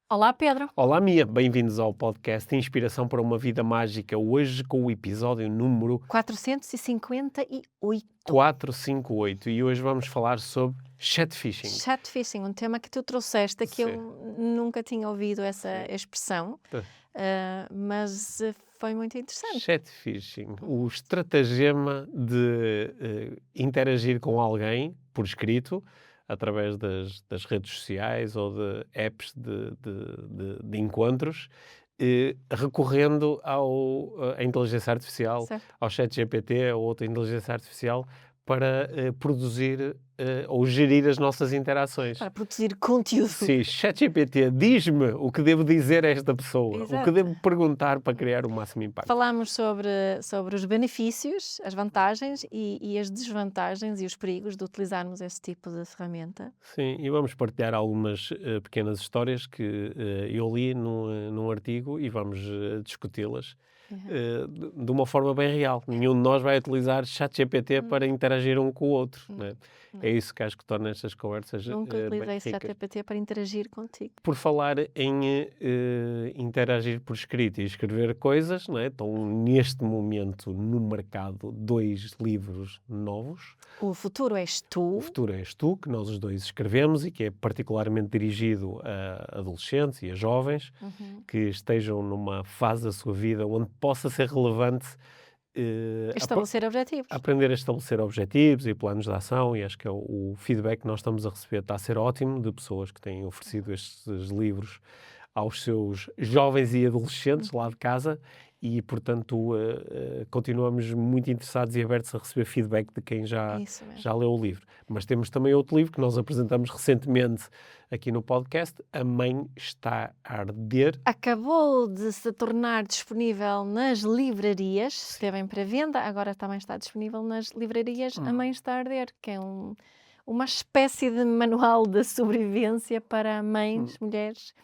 Olá, Pedro. Olá, Mia, bem-vindos ao podcast Inspiração para uma Vida Mágica. Hoje com o episódio número 458. 458 e hoje vamos falar sobre chatfishing. Chatfishing, um tema que tu trouxeste, que Sim, eu nunca tinha ouvido essa sim. expressão, Tá. mas foi muito interessante. Chatfishing, o estratagema de interagir com alguém por escrito, através das redes sociais ou de apps de encontros, recorrendo à inteligência artificial, Certo? ao ChatGPT ou outra inteligência artificial, para produzir ou gerir as nossas interações. Para produzir conteúdo. Sim, ChatGPT, diz-me o que devo dizer a esta pessoa, o que Exato. devo perguntar para criar o máximo impacto. Falámos sobre os benefícios, as vantagens e as desvantagens e os perigos de utilizarmos esse tipo de ferramenta. Sim, e vamos partilhar algumas pequenas histórias que eu li num artigo e vamos discuti-las de uma forma bem real. Nenhum de nós vai utilizar ChatGPT para interagir um com o outro. Né? Não. É isso que acho que torna estas conversas Nunca bem utilizei esse ricas. ChatGPT para interagir contigo. Por falar em interagir por escrito e escrever coisas, não é? Estão neste momento no mercado 2 livros novos. O futuro és tu. O Futuro És Tu, que nós os dois escrevemos e que é particularmente dirigido a adolescentes e a jovens que estejam numa fase da sua vida onde possa ser relevante Estabelecer objetivos. aprender a estabelecer objetivos e planos de ação, e acho que o feedback que nós estamos a receber está a ser ótimo de pessoas que têm oferecido estes livros aos seus jovens e adolescentes lá de casa e, portanto, continuamos muito interessados e abertos a receber feedback de quem É isso mesmo. já leu o livro. Mas temos também outro livro que nós apresentamos recentemente aqui no podcast, A Mãe Está a Arder. Acabou de se tornar disponível nas livrarias, esteve em pré-venda, agora também está disponível nas livrarias A Mãe Está a Arder, que é uma espécie de manual de sobrevivência para mães, mulheres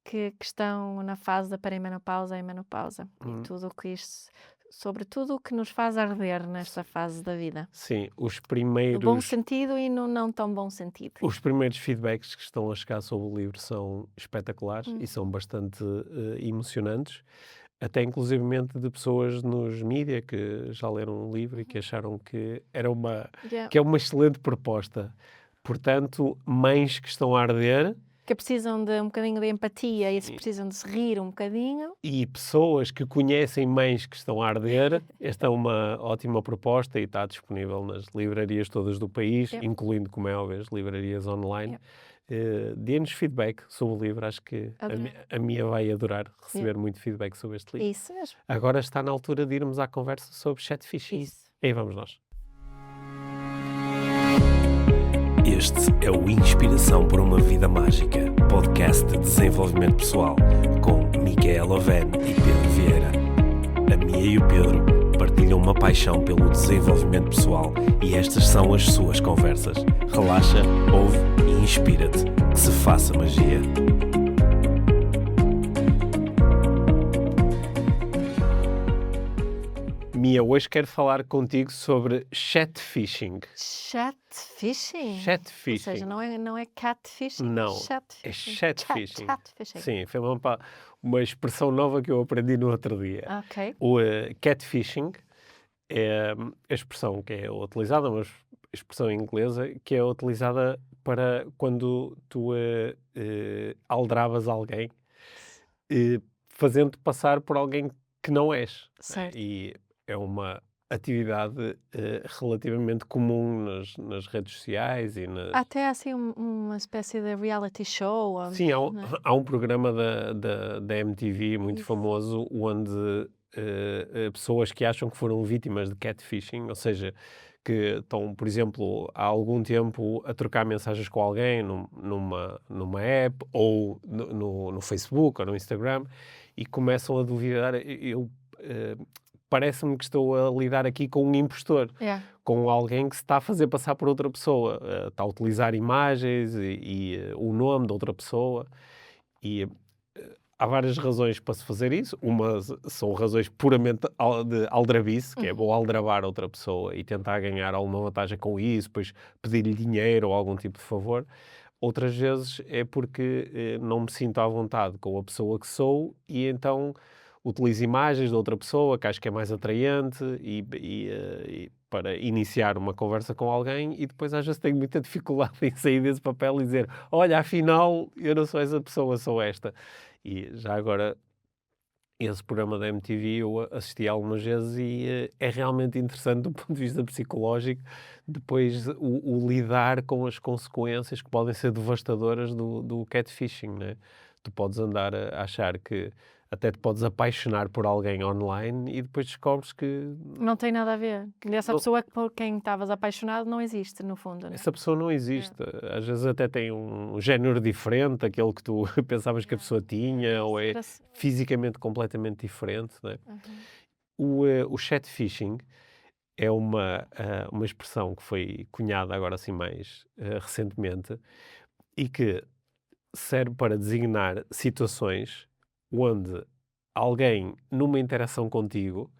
que estão na fase da perimenopausa e menopausa e tudo o que isso, sobre tudo o que nos faz arder nesta fase da vida. Sim, No bom os sentido e no não tão bom sentido. primeiros feedbacks que estão a chegar sobre o livro são espetaculares e são bastante emocionantes, até inclusivamente de pessoas nos mídia que já leram o livro e que acharam que Yeah. que é uma excelente proposta. Portanto, mães que estão a arder Que precisam de um bocadinho de empatia e se precisam de se rir um bocadinho. e pessoas que conhecem mães que estão a arder, esta é uma ótima proposta e está disponível nas livrarias todas do país, Yeah. incluindo, como é óbvio, as livrarias online. Yeah. Dê-nos feedback sobre o livro, acho que Adorava. a Mia vai adorar receber muito feedback sobre este livro. Isso mesmo. Agora está na altura de irmos à conversa sobre chatfishing. Isso. E aí vamos nós. Este é o Inspiração para uma Vida Mágica, podcast de desenvolvimento pessoal, com Micaela Oven e Pedro Vieira. A Mia e o Pedro partilham uma paixão pelo desenvolvimento pessoal e estas são as suas conversas. Relaxa, ouve e inspira-te. Que se faça magia. Mia, hoje quero falar contigo sobre chatfishing. Chatfishing? Chatfishing. Ou seja, não é catfishing? Não, Chatfishing. é chatfishing. Chatfishing. Sim, foi uma expressão nova que eu aprendi no outro dia. Ok. O catfishing é a expressão que é utilizada, uma expressão inglesa, que é utilizada para quando tu aldrabas alguém, fazendo-te passar por alguém que não és. Certo. E é uma atividade relativamente comum nas redes sociais e Até assim uma espécie de reality show. Onde, Sim, né? há um programa da MTV muito Isso. famoso onde pessoas que acham que foram vítimas de catfishing, ou seja, que estão, por exemplo, há algum tempo a trocar mensagens com alguém numa app ou no Facebook ou no Instagram e começam a duvidar. Parece-me que estou a lidar aqui com um impostor. Yeah. Com alguém que se está a fazer passar por outra pessoa, está a utilizar imagens e o nome de outra pessoa e há várias razões para se fazer isso. Umas são razões puramente de aldrabice, que é vou aldrabar outra pessoa e tentar ganhar alguma vantagem com isso, depois pedir-lhe dinheiro ou algum tipo de favor. Outras vezes é porque não me sinto à vontade com a pessoa que sou e então utilizo imagens de outra pessoa que acho que é mais atraente e para iniciar uma conversa com alguém e depois às vezes tenho muita dificuldade em sair desse papel e dizer olha, afinal eu não sou essa pessoa, sou esta. E já agora esse programa da MTV eu assisti algumas vezes e é realmente interessante do ponto de vista psicológico depois o lidar com as consequências que podem ser devastadoras do catfishing, né? Tu podes andar a achar que até te podes apaixonar por alguém online e depois descobres que Não tem nada a ver. Essa Não. pessoa por quem estavas apaixonado não existe, no fundo, né? essa pessoa não existe. Às vezes até tem um género diferente daquele que tu pensavas que a pessoa tinha ou é fisicamente completamente diferente, né? O chatfishing é uma expressão que foi cunhada agora assim mais recentemente e que serve para designar situações onde alguém, numa interação contigo,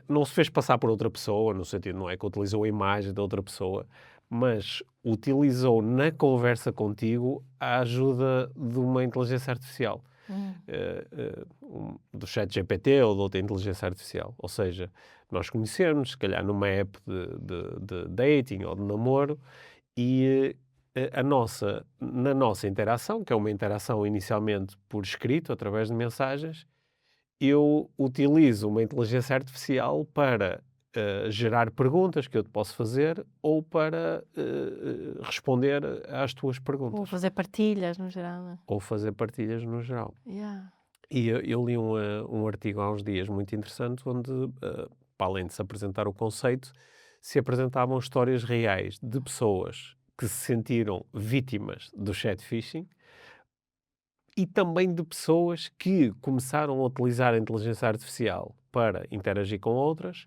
não se fez passar por outra pessoa, no sentido não é que utilizou a imagem da outra pessoa, mas utilizou na conversa contigo a ajuda de uma inteligência artificial. Do ChatGPT ou de outra inteligência artificial. Ou seja, nós conhecemos, se calhar numa app de dating ou de namoro, e na nossa interação, que é uma interação inicialmente por escrito, através de mensagens, eu utilizo uma inteligência artificial para gerar perguntas que eu te posso fazer ou para responder às tuas perguntas. Ou fazer partilhas, no geral, né? Ou fazer partilhas no geral. Yeah. E eu li um artigo há uns dias muito interessante onde, para além de se apresentar o conceito, se apresentavam histórias reais de pessoas que se sentiram vítimas do catfishing e também de pessoas que começaram a utilizar a inteligência artificial para interagir com outras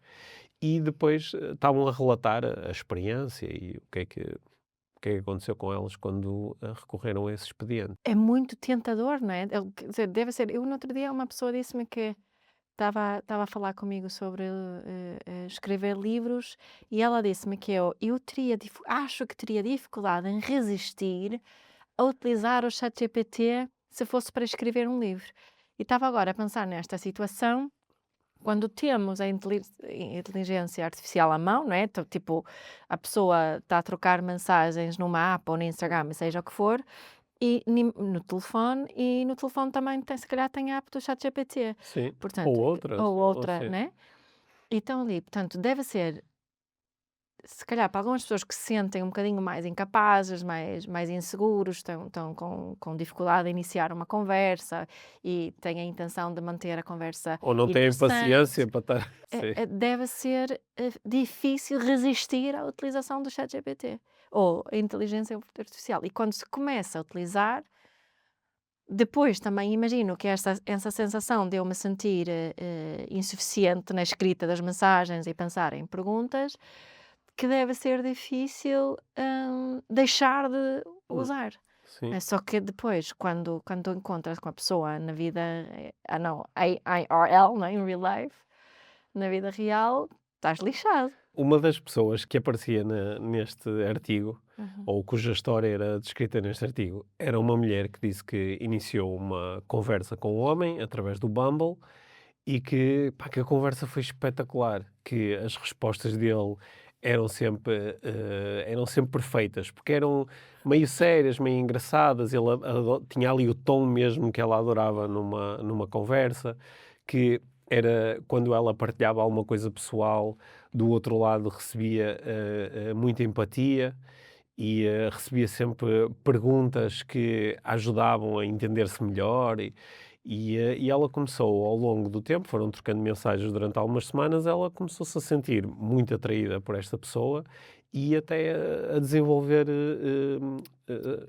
e depois estavam a relatar a experiência e o que é que aconteceu com elas quando recorreram a esse expediente. É muito tentador, não é? Quer dizer, deve ser. Eu, no outro dia, uma pessoa disse-me que estava a falar comigo sobre escrever livros e ela disse-me que eu acho que teria dificuldade em resistir a utilizar o ChatGPT se fosse para escrever um livro. E estava agora a pensar nesta situação quando temos a inteligência artificial à mão, não é? Tipo, a pessoa está a trocar mensagens numa app ou no Instagram, seja o que for, e no telefone também se calhar tem a app do ChatGPT. Sim, Portanto, ou outra, sim. né? E estão ali, portanto, deve ser, se calhar para algumas pessoas que se sentem um bocadinho mais incapazes, mais inseguros, estão com dificuldade em iniciar uma conversa e têm a intenção de manter a conversa Ou não têm interessante, paciência para estar... Sim. deve ser difícil resistir à utilização do ChatGPT ou a inteligência artificial. E quando se começa a utilizar, depois também imagino que essa sensação de eu me sentir insuficiente na escrita das mensagens e pensar em perguntas, que deve ser difícil deixar de usar. Sim. Só que depois, quando encontras com a pessoa na vida, IRL, não é? In real life, na vida real, estás lixado. Uma das pessoas que aparecia neste artigo, ou cuja história era descrita neste artigo, era uma mulher que disse que iniciou uma conversa com um homem através do Bumble e que a conversa foi espetacular, que as respostas dele eram sempre perfeitas, porque eram meio sérias, meio engraçadas, ele tinha ali o tom mesmo que ela adorava numa conversa, que era quando ela partilhava alguma coisa pessoal, do outro lado recebia muita empatia e recebia sempre perguntas que ajudavam a entender-se melhor e ela começou ao longo do tempo, foram trocando mensagens durante algumas semanas, ela começou-se a sentir muito atraída por esta pessoa e até a desenvolver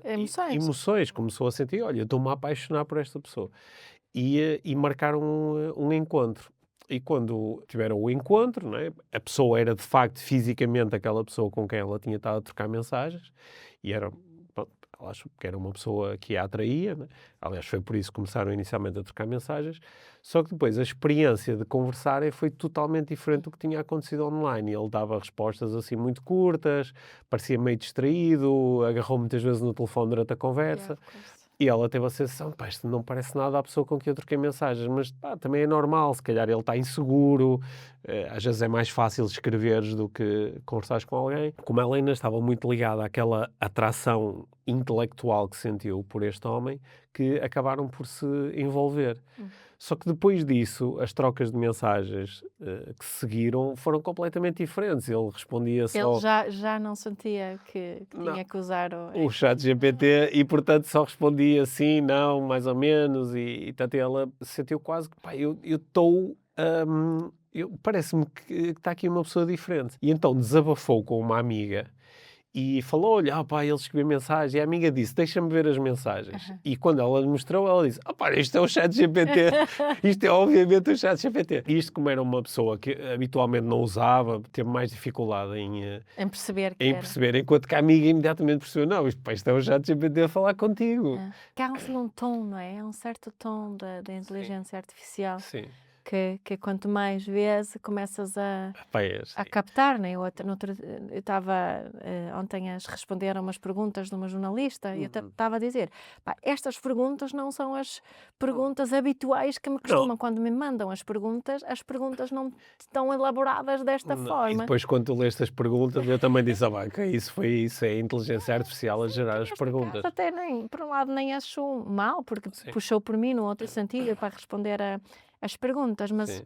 emoções. Começou a sentir, olha, estou-me a apaixonar por esta pessoa. E marcaram um encontro. E quando tiveram o encontro, não é? A pessoa era de facto fisicamente aquela pessoa com quem ela tinha estado a trocar mensagens e era ela achou que era uma pessoa que a atraía, né? Aliás, foi por isso que começaram inicialmente a trocar mensagens, só que depois a experiência de conversarem foi totalmente diferente do que tinha acontecido online. Ele dava respostas assim muito curtas, parecia meio distraído, agarrou muitas vezes no telefone durante a conversa. Yeah, of course. E ela teve a sensação, pá, isto não parece nada à pessoa com quem eu troquei mensagens, mas pá, também é normal, se calhar ele está inseguro, às vezes é mais fácil escreveres do que conversares com alguém. Como ela ainda estava muito ligada àquela atração intelectual que sentiu por este homem, que acabaram por se envolver. Só que depois disso, as trocas de mensagens que se seguiram foram completamente diferentes. Ele respondia só... Ele já não sentia que Não. tinha que usar o... o chat GPT e, portanto, só respondia sim, não, mais ou menos, e tanto ela sentiu quase que, pá, eu estou... parece-me que está aqui uma pessoa diferente. E então desabafou com uma amiga e falou-lhe, pá, ele escreveu mensagem, e a amiga disse, deixa-me ver as mensagens. E quando ela lhe mostrou, ela disse, pá, isto é o chat GPT, isto é obviamente o chat GPT. Isto, como era uma pessoa que habitualmente não usava, teve mais dificuldade em perceber que em era. perceber, enquanto que a amiga imediatamente percebeu, não, isto é o chat GPT a falar contigo. Que há um tom, não é? Há um certo tom da inteligência artificial Sim. que quanto mais vês, começas a captar, né? Eu estava ontem a responder a umas perguntas de uma jornalista e eu estava a dizer, pá, estas perguntas não são as perguntas habituais que me costumam. Quando me mandam as perguntas não estão elaboradas desta forma. E depois, quando tu leste as perguntas, eu também disse, isso é a inteligência artificial a gerar as perguntas. Até por um lado nem acho mal, porque puxou por mim no outro sentido para responder as perguntas, mas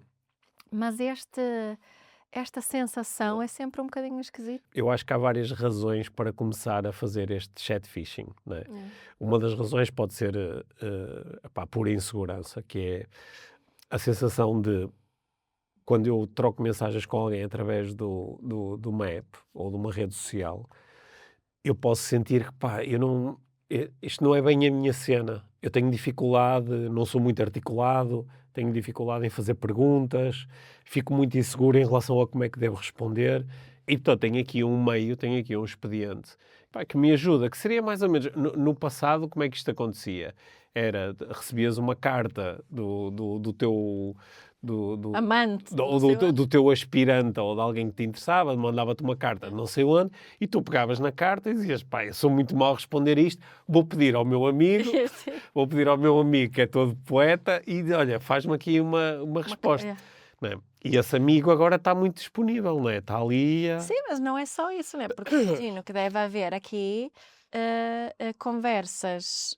esta sensação é sempre um bocadinho esquisita. Eu acho que há várias razões para começar a fazer este chat phishing, não é? Uma das razões pode ser pura insegurança, que é a sensação de, quando eu troco mensagens com alguém através de uma app ou de uma rede social, eu posso sentir que, isto não é bem a minha cena. Eu tenho dificuldade, não sou muito articulado, tenho dificuldade em fazer perguntas, fico muito inseguro em relação a como é que devo responder. E, portanto, tenho aqui um expediente que me ajuda, que seria mais ou menos... No passado, como é que isto acontecia? Recebias uma carta do teu... amante, do teu aspirante ou de alguém que te interessava, mandava-te uma carta não sei onde, e tu pegavas na carta e dizias, eu sou muito mal a responder isto, vou pedir ao meu amigo que é todo poeta e olha, faz-me aqui uma resposta. Não é? E esse amigo agora está muito disponível, não é? Está ali Sim, mas não é só isso, não é? Porque imagino que deve haver aqui conversas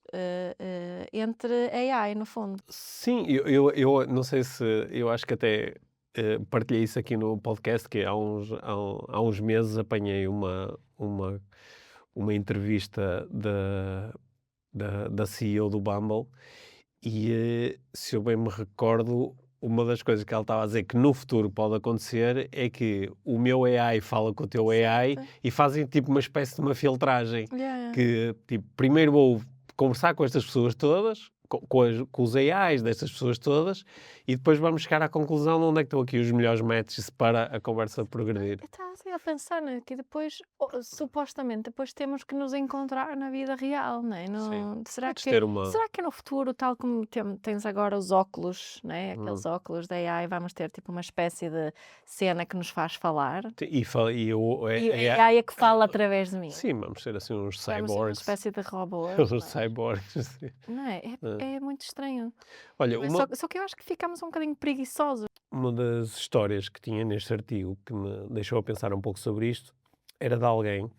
entre AI, no fundo. Sim, eu não sei se... Eu acho que até partilhei isso aqui no podcast, que há uns meses apanhei uma entrevista da CEO do Bumble e, se eu bem me recordo, uma das coisas que ela estava a dizer que no futuro pode acontecer é que o meu AI fala com o teu AI e fazem tipo uma espécie de uma filtragem. Que tipo, primeiro vou conversar com estas pessoas todas, com os AIs destas pessoas todas, e depois vamos chegar à conclusão de onde é que estão aqui os melhores matches para a conversa progredir. Estava assim a pensar, né, que depois, supostamente, depois temos que nos encontrar na vida real, não é? Será que no futuro, tal como tens agora os óculos, né, aqueles óculos da AI, vamos ter tipo uma espécie de cena que nos faz falar? E a AI é que fala através de mim. Sim, vamos ter assim uns Vamos cyborgs. ter uma espécie de robôs. Uns cyborgs. Não é? É muito estranho. Olha, Só que eu acho que ficamos um bocadinho preguiçosos. Uma das histórias que tinha neste artigo que me deixou a pensar um pouco sobre isto era de alguém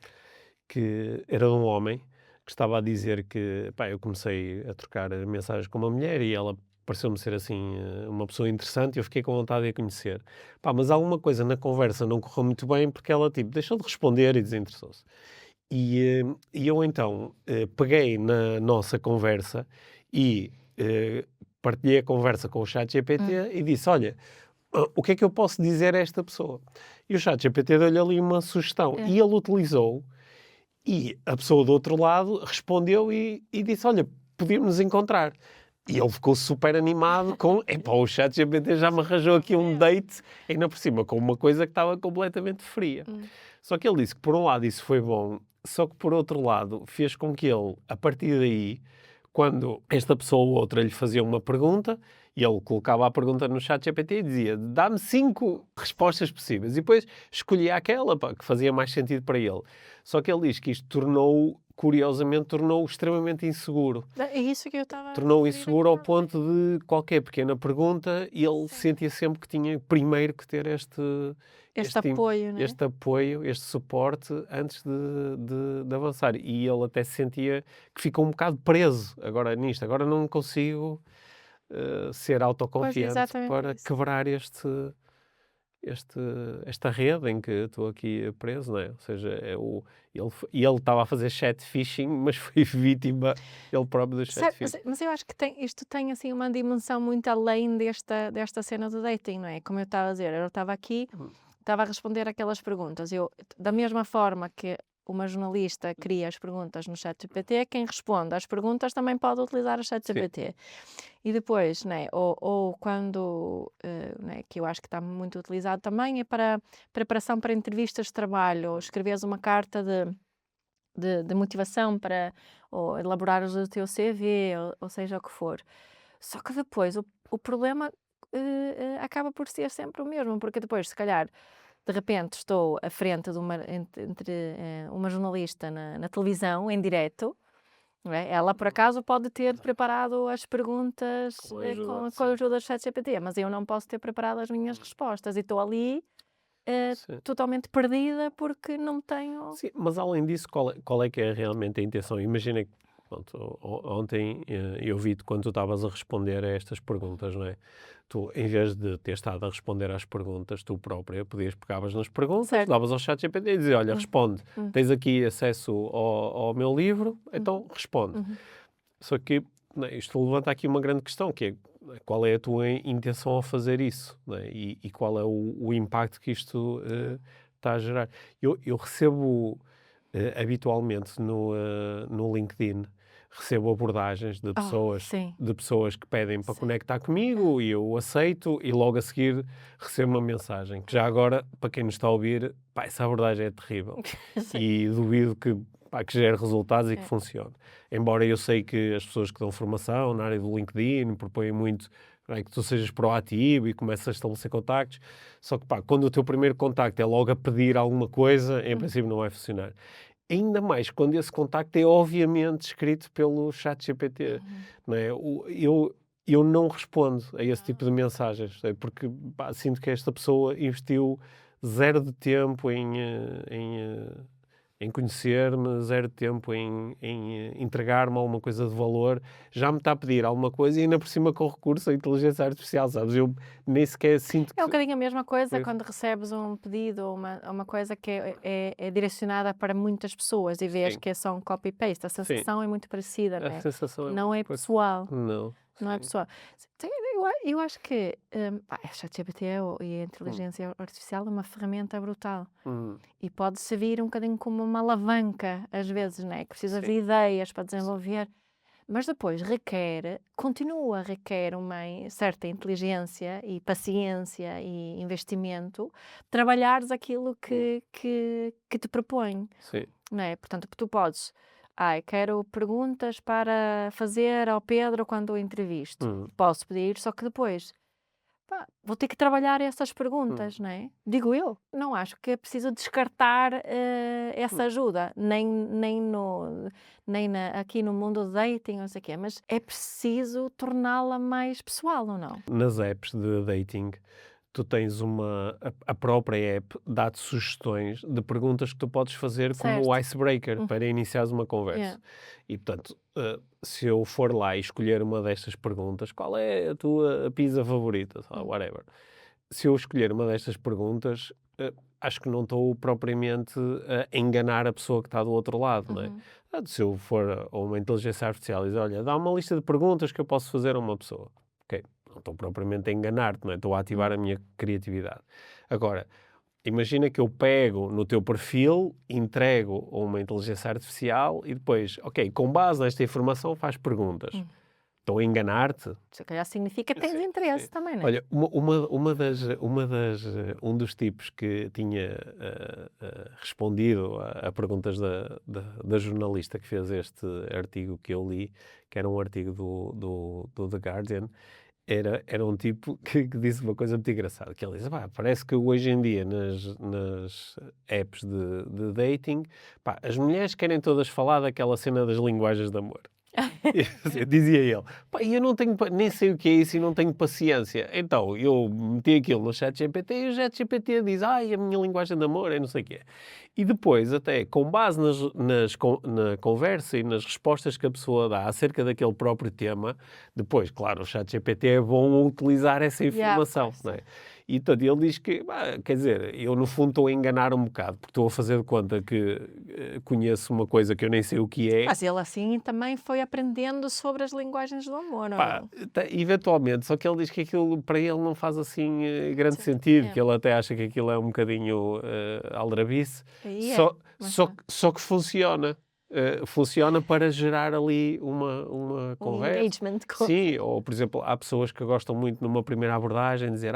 que era de um homem que estava a dizer que eu comecei a trocar mensagens com uma mulher e ela pareceu-me ser assim uma pessoa interessante e eu fiquei com vontade de a conhecer. Mas alguma coisa na conversa não correu muito bem porque ela deixou de responder e desinteressou-se. E eu então peguei na nossa conversa e partilhei a conversa com o ChatGPT e disse, olha, o que é que eu posso dizer a esta pessoa? E o ChatGPT deu-lhe ali uma sugestão e ele utilizou e a pessoa do outro lado respondeu e disse, olha, podíamos nos encontrar. E ele ficou super animado com, o ChatGPT já me arranjou aqui um date, ainda por cima com uma coisa que estava completamente fria. Só que ele disse que por um lado isso foi bom Só que, por outro lado, fez com que ele, a partir daí, quando esta pessoa ou outra lhe fazia uma pergunta, e ele colocava a pergunta no ChatGPT e dizia: dá-me 5 respostas possíveis. E depois escolhia aquela que fazia mais sentido para ele. Só que ele diz que isto curiosamente, tornou-o extremamente inseguro. É isso que eu estava a Tornou-o referir inseguro ao agora. ponto de qualquer pequena pergunta ele sentia sempre que tinha primeiro que ter Este apoio, não é? este apoio, este suporte antes de avançar. E ele até se sentia que ficou um bocado preso agora nisto. Agora não consigo ser autoconfiante exatamente para isso. quebrar esta rede em que estou aqui preso, não é? Ou seja, ele estava a fazer chat phishing, mas foi vítima ele próprio do chat Certo, phishing. mas eu acho que isto tem assim uma dimensão muito além desta cena do dating, não é? Como eu estava a dizer, eu estava aqui, estava a responder aquelas perguntas. Da mesma forma que uma jornalista cria as perguntas no ChatGPT, quem responde às perguntas também pode utilizar o ChatGPT. E depois, né, ou quando, né, que eu acho que está muito utilizado também, é para preparação para entrevistas de trabalho, ou escreveres uma carta de motivação para ou elaborares o teu CV, ou seja o que for. Só que depois o problema acaba por ser sempre o mesmo, porque depois, se calhar, de repente estou à frente de entre uma jornalista na televisão, em direto, não é? Ela, por acaso, pode ter preparado as perguntas Com a ajuda, com a ajuda do ChatGPT, mas eu não posso ter preparado as minhas respostas e estou ali Sim. totalmente perdida porque não tenho... Sim, mas além disso, qual é que é realmente a intenção? Imagina que, pronto, ontem eu vi-te quando tu estavas a responder a estas perguntas, não é? Tu, em vez de ter estado a responder às perguntas, tu própria pegavas nas perguntas, Certo. davas ao ChatGPT e dizia: olha, responde, tens aqui acesso ao meu livro, então responde. Só que isto levanta aqui uma grande questão, que é qual é a tua intenção ao fazer isso, não é? E qual é o impacto que isto está a gerar. Eu recebo habitualmente no LinkedIn, recebo abordagens de sim. pessoas que pedem para conectar comigo e eu aceito e logo a seguir recebo uma mensagem que já agora, para quem nos está a ouvir, pá, essa abordagem é terrível Sim. e duvido que gere resultados e que funcione. Embora eu sei que as pessoas que dão formação na área do LinkedIn propõem muito que tu sejas proativo e comeces a estabelecer contactos, só que quando o teu primeiro contacto é logo a pedir alguma coisa, em princípio não vai funcionar. Ainda mais quando esse contacto é obviamente escrito pelo ChatGPT, não é? Eu não respondo a esse tipo de mensagens, porque sinto que esta pessoa investiu zero de tempo em conhecer-me, zero tempo em entregar-me alguma coisa de valor, já me está a pedir alguma coisa e ainda por cima com recurso à inteligência artificial, sabes? Eu nem sequer sinto É um que... bocadinho a mesma coisa Pois. quando recebes um pedido ou uma coisa que é direcionada para muitas pessoas e vês Sim. que é só um copy-paste. A sensação é muito parecida, não A é? sensação Não é pois, pessoal. Não. Não é Sim. pessoal. Eu acho que a ChatGPT e a inteligência artificial é uma ferramenta brutal. E pode servir um bocadinho como uma alavanca, às vezes, né? Que precisas de Sim. ideias para desenvolver. Mas depois continua a requer uma certa inteligência e paciência e investimento, trabalhares aquilo que te propõe, Sim. não é? Portanto, tu podes, quero perguntas para fazer ao Pedro quando o entrevisto. Posso pedir, só que depois vou ter que trabalhar essas perguntas, não é? Digo eu. Não acho que é preciso descartar essa ajuda, aqui no mundo do dating, não sei o quê, mas é preciso torná-la mais pessoal, ou não? Nas apps de dating, tu tens a própria app dá-te sugestões de perguntas que tu podes fazer como o Certo. icebreaker para iniciares uma conversa. Yeah. E, portanto, se eu for lá e escolher uma destas perguntas, qual é a tua pizza favorita? Sei lá, whatever. Se eu escolher uma destas perguntas, acho que não estou propriamente a enganar a pessoa que está do outro lado, não é? Se eu for a uma inteligência artificial e dizer, olha, dá uma lista de perguntas que eu posso fazer a uma pessoa. Ok, não estou propriamente a enganar-te, não é? Estou a ativar a minha criatividade. Agora, imagina que eu pego no teu perfil, entrego a uma inteligência artificial e depois, ok, com base nesta informação faz perguntas. Estou a enganar-te. Se calhar significa que tens Sim, interesse sim. também, não é? Olha, um dos tipos que tinha respondido a perguntas da jornalista que fez este artigo que eu li, que era um artigo do The Guardian, era um tipo que disse uma coisa muito engraçada, que ele disse, pá, parece que hoje em dia nas apps de dating, pá, as mulheres querem todas falar daquela cena das linguagens de amor. Dizia ele, pá, eu não tenho, nem sei o que é isso e não tenho paciência. Então, eu meti aquilo no ChatGPT e o ChatGPT diz, a minha linguagem de amor é não sei o que é. E depois, até, com base na conversa e nas respostas que a pessoa dá acerca daquele próprio tema, depois, claro, o ChatGPT é bom utilizar essa informação, of course. não é? E, portanto, ele diz que, quer dizer, eu no fundo estou a enganar um bocado, porque estou a fazer de conta que conheço uma coisa que eu nem sei o que é. Mas ele assim também foi aprendendo sobre as linguagens do amor, ou Pá, não? eventualmente, só que ele diz que aquilo para ele não faz assim grande sentido, que ele até acha que aquilo é um bocadinho aldrabice, Aí é, só, mas só, não. só que funciona. Funciona para gerar ali uma conversa. Engagement com... Sim, ou por exemplo, há pessoas que gostam muito numa primeira abordagem dizer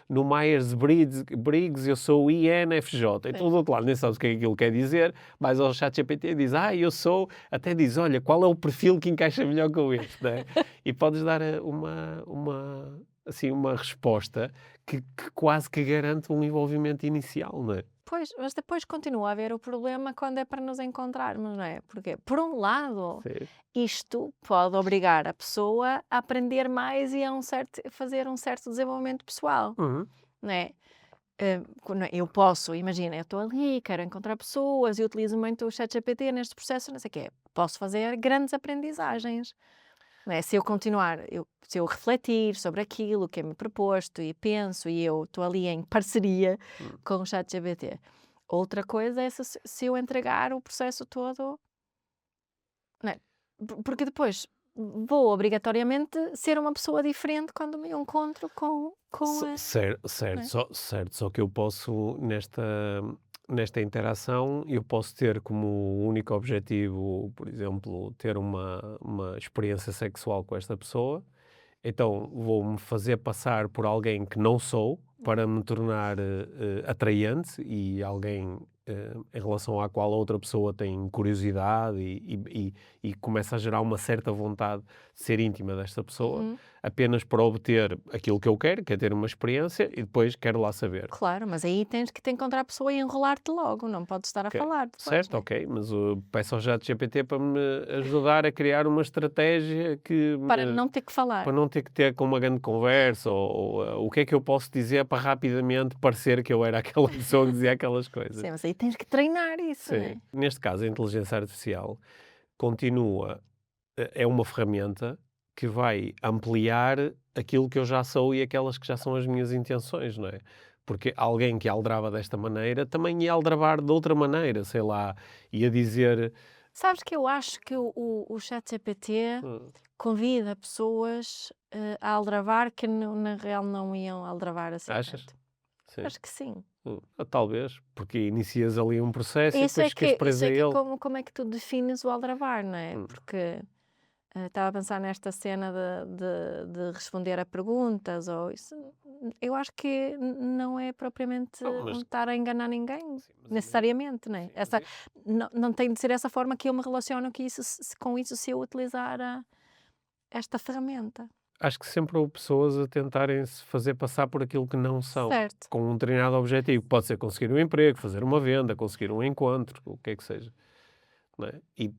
no Myers-Briggs eu sou o INFJ. Então do outro lado nem sabes o que é que aquilo quer dizer, mas ao ChatGPT diz, eu sou, até diz, olha, qual é o perfil que encaixa melhor com este, né? E podes dar uma resposta que quase que garante um envolvimento inicial, não é? Pois, mas depois continua a haver o problema quando é para nos encontrarmos, não é? Porque, por um lado, Sim. isto pode obrigar a pessoa a aprender mais e a fazer um certo desenvolvimento pessoal, Uhum. não é? Eu posso, imagina, eu estou ali, quero encontrar pessoas e utilizo muito o ChatGPT neste processo, não sei o quê. Posso fazer grandes aprendizagens, não é? Se eu continuar, se eu refletir sobre aquilo que é-me proposto e penso e eu estou ali em parceria com o ChatGPT. Outra coisa é se eu entregar o processo todo, não é? Porque depois vou obrigatoriamente ser uma pessoa diferente quando me encontro com a... Certo, não é? só que eu posso, nesta interação, eu posso ter como único objetivo, por exemplo, ter uma experiência sexual com esta pessoa, então vou-me fazer passar por alguém que não sou, para me tornar atraente e alguém em relação à qual a outra pessoa tem curiosidade e começa a gerar uma certa vontade de ser íntima desta pessoa, apenas para obter aquilo que eu quero, que é ter uma experiência, e depois quero lá saber. Claro, mas aí tens que te encontrar a pessoa e enrolar-te logo, não podes estar a falar depois, Certo, não é? ok, mas peço ao ChatGPT para me ajudar a criar uma estratégia que Para não ter que falar. para não ter que ter com uma grande conversa, ou o que é que eu posso dizer para rapidamente parecer que eu era aquela pessoa que dizia aquelas coisas. Sim, mas aí tens que treinar isso, não é? Sim. Neste caso, a inteligência artificial continua, é uma ferramenta que vai ampliar aquilo que eu já sou e aquelas que já são as minhas intenções, não é? Porque alguém que aldrava desta maneira também ia aldrabar de outra maneira, sei lá, ia dizer... Sabes que eu acho que o ChatGPT convida pessoas a aldrabar que na real não iam aldrabar assim Achas? tanto. Sim. Acho que sim. Talvez, porque inicias ali um processo e Isso depois ficas preso a ele. como é que tu defines o aldrabar, não é? Porque estava a pensar nesta cena de responder a perguntas, ou isso, eu acho que não é propriamente Mas- estar a enganar ninguém, Sim, mas necessariamente, não é? sim, mas Essa, não tem de ser essa forma que eu me relaciono com isso se eu utilizar esta ferramenta. acho que sempre houve pessoas a tentarem se fazer passar por aquilo que não são, Certo. com um determinado objetivo. Pode ser conseguir um emprego, fazer uma venda, conseguir um encontro, o que é que seja. Não é? E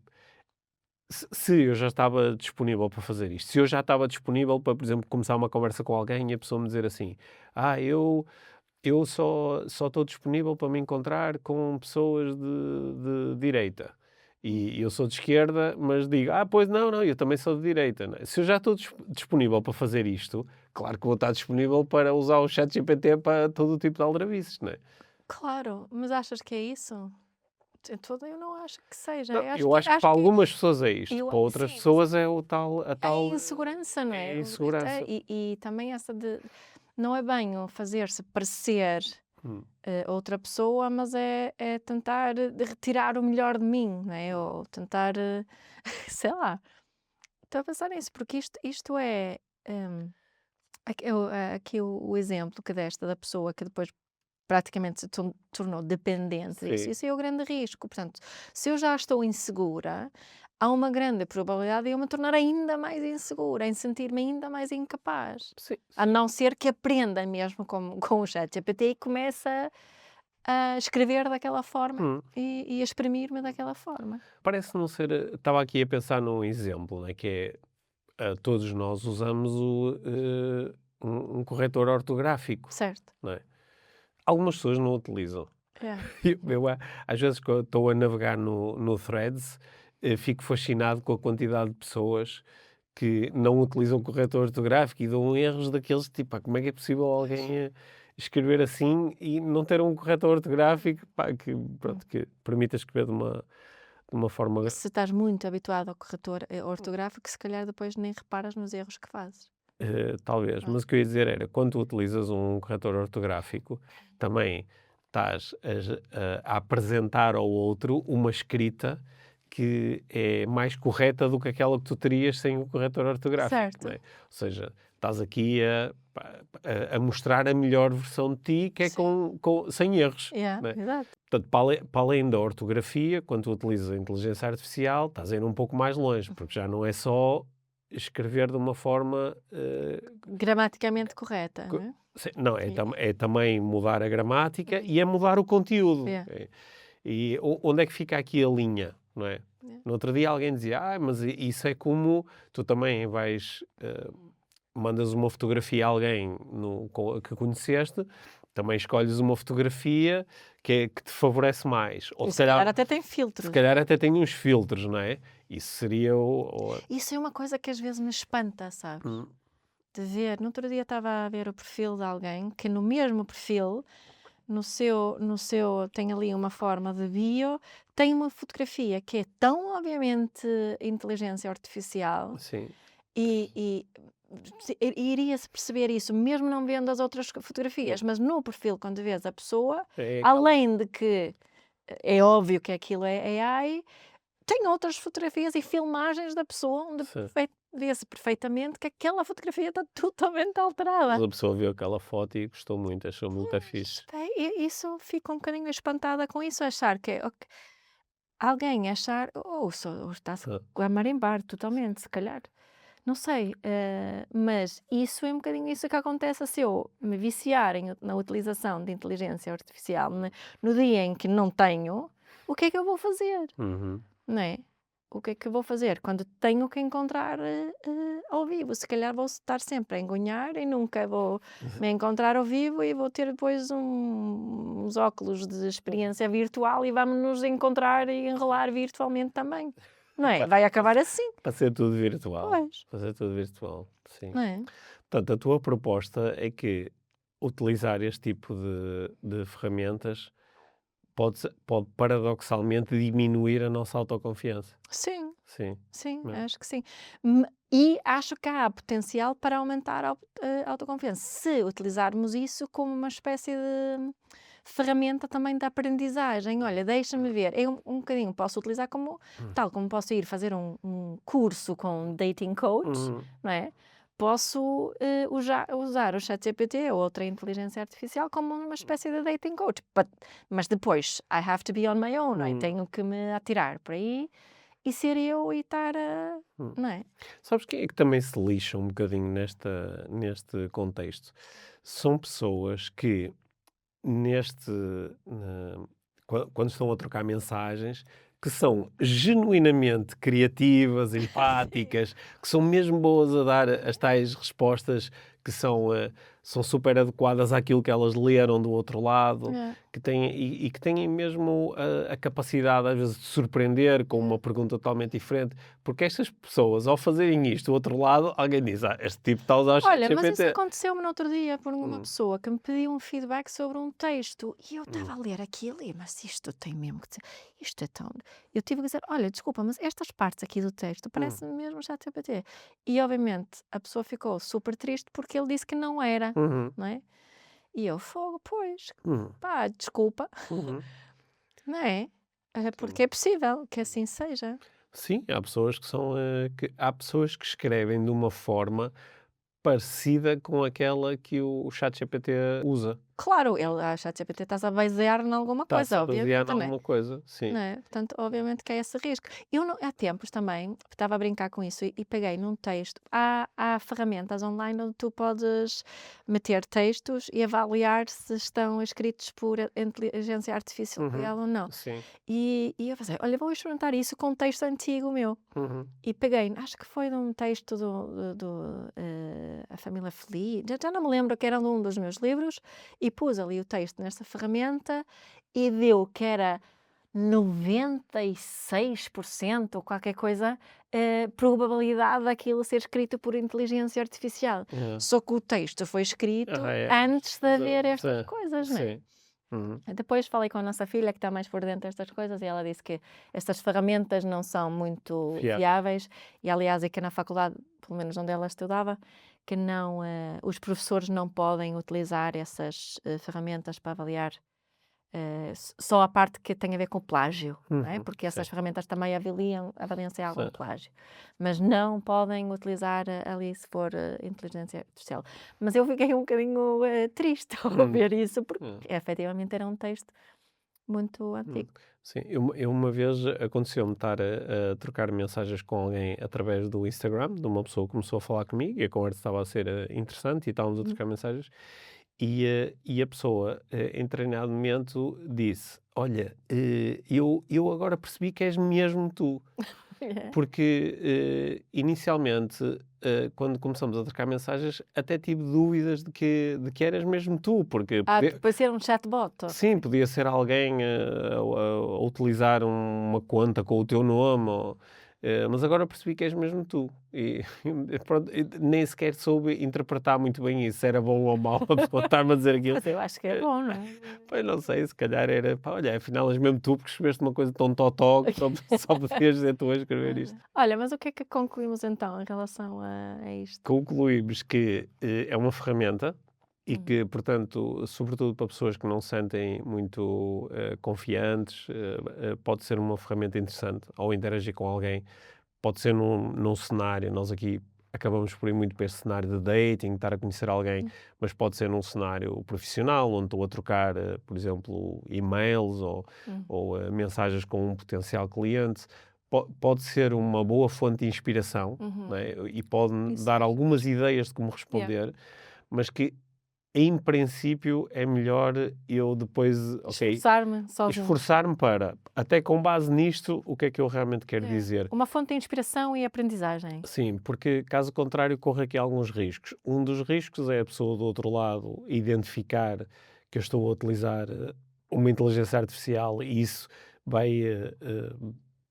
se eu já estava disponível para fazer isto, se eu já estava disponível para, por exemplo, começar uma conversa com alguém e a pessoa me dizer assim, eu só estou disponível para me encontrar com pessoas de direita. E eu sou de esquerda, mas digo, pois não, eu também sou de direita. Não é? Se eu já estou disponível para fazer isto, claro que vou estar disponível para usar o ChatGPT para todo o tipo de aldrabices, não é? Claro, mas achas que é isso? Eu não acho que seja. Não, eu acho que para algumas pessoas é isto, para outras sim, pessoas é a é tal insegurança, não é? é insegurança. E também essa de... Não é bem o fazer-se parecer outra pessoa, mas é tentar retirar o melhor de mim, não é? Ou tentar, sei lá, Estou a pensar nisso, porque isto é. Aqui o exemplo que deste da pessoa que depois praticamente se tornou dependente disso. Sim. Isso é o grande risco. Portanto, se eu já estou insegura, há uma grande probabilidade de eu me tornar ainda mais insegura, em sentir-me ainda mais incapaz. Sim, A não ser que aprenda mesmo com o ChatGPT e comece a escrever daquela forma Hum. e a exprimir-me daquela forma. Parece não ser. Estava aqui a pensar num exemplo, né, que é todos nós usamos um corretor ortográfico, Certo? não é? Algumas pessoas não utilizam. É. Às vezes, quando estou a navegar no Threads, fico fascinado com a quantidade de pessoas que não utilizam corretor ortográfico e dão erros daqueles tipo, como é que é possível alguém escrever assim e não ter um corretor ortográfico que, pronto, que permita escrever de uma forma. Se estás muito habituado ao corretor ortográfico, se calhar depois nem reparas nos erros que fazes. Talvez, mas o que eu ia dizer era, quando tu utilizas um corretor ortográfico, também estás a apresentar ao outro uma escrita que é mais correta do que aquela que tu terias sem o corretor ortográfico, Certo. não é? Ou seja, estás aqui a mostrar a melhor versão de ti, que é Sim. sem erros. Yeah, Não é? exato. Portanto, para além da ortografia, quando tu utilizas a inteligência artificial, estás a ir um pouco mais longe, porque já não é só escrever de uma forma Gramaticamente correta, não é? não, é também mudar a gramática e é mudar o conteúdo. Yeah. E onde é que fica aqui a linha, não é? Yeah. No outro dia alguém dizia, mas isso é como tu também mandas uma fotografia a alguém que conheceste, também escolhes uma fotografia que te favorece mais. Ou Se calhar até tem se filtros. calhar até tem uns filtros, não é? Isso seria Isso é uma coisa que às vezes me espanta, sabes? De ver. No outro dia estava a ver o perfil de alguém que no mesmo perfil, no seu tem ali uma forma de bio, tem uma fotografia que é tão obviamente inteligência artificial Sim. e iria-se perceber isso mesmo não vendo as outras fotografias, mas no perfil quando vês a pessoa, além de que é óbvio que aquilo é AI, tem outras fotografias e filmagens da pessoa onde vê-se perfeitamente que aquela fotografia está totalmente alterada. Mas a pessoa viu aquela foto e gostou muito, achou muito fixe. Isso, fico um bocadinho espantada com isso, achar que alguém achar, ou está-se a marimbar totalmente, se calhar. Não sei, mas isso é um bocadinho isso que acontece se eu me viciar na utilização de inteligência artificial no dia em que não tenho, o que é que eu vou fazer? Uhum. Não é? O que é que eu vou fazer quando tenho que encontrar ao vivo? Se calhar vou estar sempre a engonhar e nunca vou me encontrar ao vivo e vou ter depois uns óculos de experiência virtual e vamos nos encontrar e enrolar virtualmente também. Não é? Vai acabar assim. Para ser tudo virtual. Pois. Para ser tudo virtual, sim. Não é? Portanto, a tua proposta é que utilizar este tipo de ferramentas pode paradoxalmente diminuir a nossa autoconfiança. Sim, Sim. sim, É. acho que sim. E acho que há potencial para aumentar a autoconfiança, se utilizarmos isso como uma espécie de ferramenta também de aprendizagem. Olha, deixa-me ver. Eu um bocadinho posso utilizar tal como posso ir fazer um curso com dating coach, não é? Posso usar o ChatGPT ou outra inteligência artificial como uma espécie de dating coach. Mas depois, I have to be on my own, não é? Tenho que me atirar por aí e ser eu e estar a... Não é? Sabes quem é que também se lixa um bocadinho neste contexto? São pessoas que quando estão a trocar mensagens, que são genuinamente criativas, empáticas, que são mesmo boas a dar as tais respostas que são super adequadas àquilo que elas leram do outro lado, É. que têm, e que têm mesmo a capacidade, às vezes, de surpreender com uma pergunta totalmente diferente, porque estas pessoas, ao fazerem isto do outro lado, alguém diz, este tipo está a usar o Olha, mas isso ChatGPT. aconteceu-me no outro dia por uma pessoa que me pediu um feedback sobre um texto e eu estava a ler aquilo e, mas isto tem mesmo que dizer, isto é tão... Eu tive que dizer, olha, desculpa, mas estas partes aqui do texto parecem mesmo o ChatGPT. E, obviamente, a pessoa ficou super triste porque ele disse que não era, não é? E eu, pois, pá, desculpa, não é? Porque é possível que assim seja. Sim, há pessoas há pessoas que escrevem de uma forma parecida com aquela que o ChatGPT usa. Claro, a ChatGPT estás a basear em alguma Está-se coisa, a basear em obviamente, não é? alguma coisa, Não sim. é? Portanto, obviamente que é esse risco. Eu não, há tempos também estava a brincar com isso e peguei num texto. Há ferramentas online onde tu podes meter textos e avaliar se estão escritos por inteligência artificial Uhum. ou não. Sim. E eu pensei, olha, vou experimentar isso com um texto antigo meu. Uhum. E peguei, acho que foi de um texto A Família Feliz, já não me lembro que era de um dos meus livros, e pus ali o texto nesta ferramenta e deu que era 96% ou qualquer coisa, probabilidade daquilo ser escrito por inteligência artificial. É. Só que o texto foi escrito É. antes de haver estas Sim. coisas, não é? Sim. Uhum. Depois falei com a nossa filha, que está mais por dentro destas coisas, e ela disse que estas ferramentas não são muito viáveis. E, aliás, é que na faculdade, pelo menos onde ela estudava, que não, os professores não podem utilizar essas ferramentas para avaliar só a parte que tem a ver com o plágio, não é? Uhum. Porque essas Sim. ferramentas também avaliam se há algum Sim. plágio, mas não podem utilizar ali se for inteligência artificial. Mas eu fiquei um bocadinho triste ao ver isso, porque efetivamente era um texto muito antigo. Sim, eu uma vez aconteceu-me estar a trocar mensagens com alguém através do Instagram, de uma pessoa que começou a falar comigo e a conversa estava a ser interessante e estávamos a trocar mensagens e a pessoa, em determinado momento, disse: Olha, eu agora percebi que és mesmo tu. Porque inicialmente, quando começamos a trocar mensagens, até tive dúvidas de que eras mesmo tu, porque Depois ser um chatbot. sim, podia ser alguém a utilizar uma conta com o teu nome, mas agora percebi que és mesmo tu. E, pronto, nem sequer soube interpretar muito bem isso, se era bom ou mau a pessoa estar-me a dizer aquilo. Mas eu acho que é bom, não é? Pois não sei, se calhar era, pá, olha, afinal és mesmo tu porque escreveste uma coisa tão totó que só podias dizer tu a escrever isto. Olha, mas o que é que concluímos então em relação a isto? Concluímos que é uma ferramenta e que, portanto, sobretudo para pessoas que não se sentem muito confiantes, pode ser uma ferramenta interessante ao interagir com alguém. Pode ser num cenário, nós aqui acabamos por ir muito para esse cenário de dating, estar a conhecer alguém, mas pode ser num cenário profissional, onde estou a trocar, por exemplo, e-mails ou mensagens com um potencial cliente. Pode ser uma boa fonte de inspiração, não é? E pode Isso dar mesmo. algumas ideias de como responder, mas que em princípio é melhor eu depois, Esforçar-me sozinho. esforçar-me para, até com base nisto, o que é que eu realmente quero dizer. Uma fonte de inspiração e aprendizagem. Sim, porque caso contrário corre aqui alguns riscos. Um dos riscos é a pessoa do outro lado identificar que eu estou a utilizar uma inteligência artificial e isso vai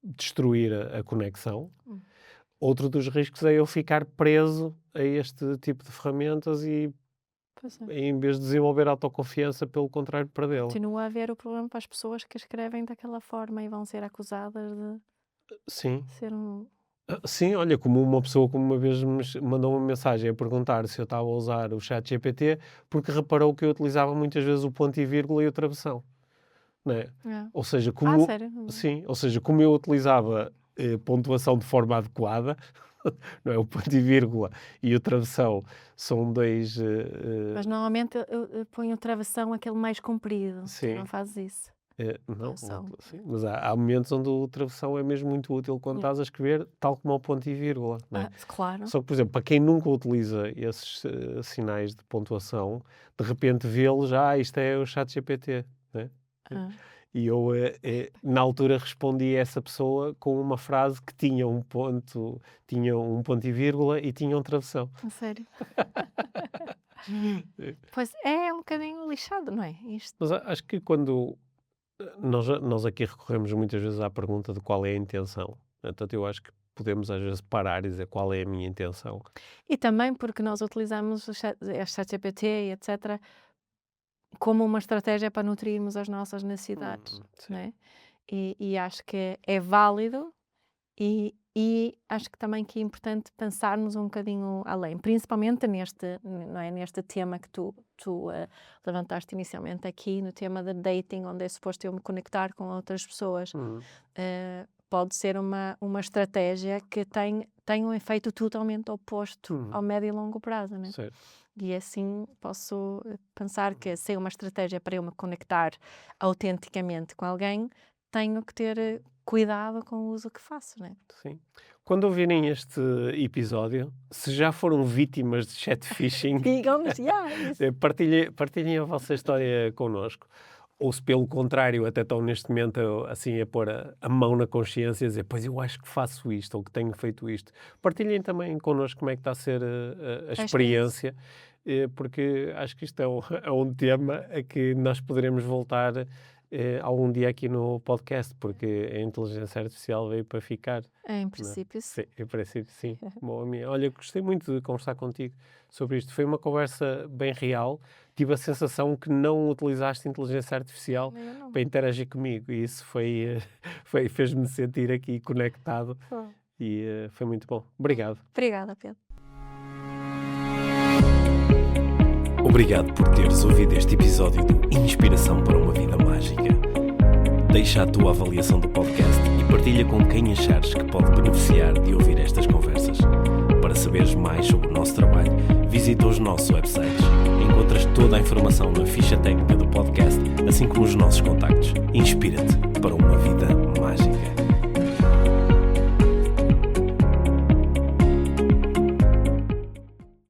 destruir a conexão. Outro dos riscos é eu ficar preso a este tipo de ferramentas e Pois é. em vez de desenvolver autoconfiança, pelo contrário, perdê-la. Continua a haver o problema para as pessoas que escrevem daquela forma e vão ser acusadas de Sim. ser um. Sim, olha, como uma pessoa que uma vez me mandou uma mensagem a perguntar se eu estava a usar o ChatGPT porque reparou que eu utilizava muitas vezes o ponto e vírgula e o travessão, não é? Ou seja, Sério? sim, ou seja, como eu utilizava pontuação de forma adequada, não é? O ponto e vírgula e o travessão são dois... Mas normalmente eu ponho o travessão aquele mais comprido. Tu Sim. não fazes isso. Não, Travessão. sim, mas há momentos onde o travessão é mesmo muito útil quando estás a escrever, tal como o ponto e vírgula, não é? Claro. Só que, por exemplo, para quem nunca utiliza esses sinais de pontuação, de repente vê-los, isto é o ChatGPT, né? E eu, na altura, respondi a essa pessoa com uma frase que tinha um ponto e vírgula e tinha um travessão. A sério. Pois é um bocadinho lixado, não é? Isto. Mas acho que quando nós aqui recorremos muitas vezes à pergunta de qual é a intenção, portanto, eu acho que podemos às vezes parar e dizer qual é a minha intenção. E também porque nós utilizamos o ChatGPT e etc. como uma estratégia para nutrirmos as nossas necessidades, Sim. não é? E acho que é válido e acho que também que é importante pensarmos um bocadinho além, principalmente não é, neste tema que tu levantaste inicialmente aqui, no tema de dating, onde é suposto eu me conectar com outras pessoas. pode ser uma estratégia que tem um efeito totalmente oposto ao médio e longo prazo, né? Certo. E assim posso pensar que se é uma estratégia para eu me conectar autenticamente com alguém, tenho que ter cuidado com o uso que faço, né? Sim. Quando ouvirem este episódio, se já foram vítimas de chatfishing, Digam-nos, partilhem a vossa história connosco. Ou se pelo contrário até estão neste momento assim a pôr a mão na consciência e dizer, pois eu acho que faço isto ou que tenho feito isto. Partilhem também connosco como é que está a ser a experiência, porque acho que isto é um tema a que nós poderemos voltar algum dia aqui no podcast, porque a inteligência artificial veio para ficar. Em princípio, sim. Em princípio, sim. Bom, olha, gostei muito de conversar contigo sobre isto. Foi uma conversa bem real. Tive a sensação que não utilizaste inteligência artificial para interagir comigo. E isso fez-me sentir aqui conectado. E foi muito bom. Obrigado. Obrigada, Pedro. Obrigado por teres ouvido este episódio de Inspiração para uma Vida Mágica. Deixa a tua avaliação do podcast e partilha com quem achares que pode beneficiar de ouvir estas conversas. Para saberes mais sobre o nosso trabalho, visita os nossos websites. Encontras toda a informação na ficha técnica do podcast, assim como os nossos contactos. Inspira-te para uma vida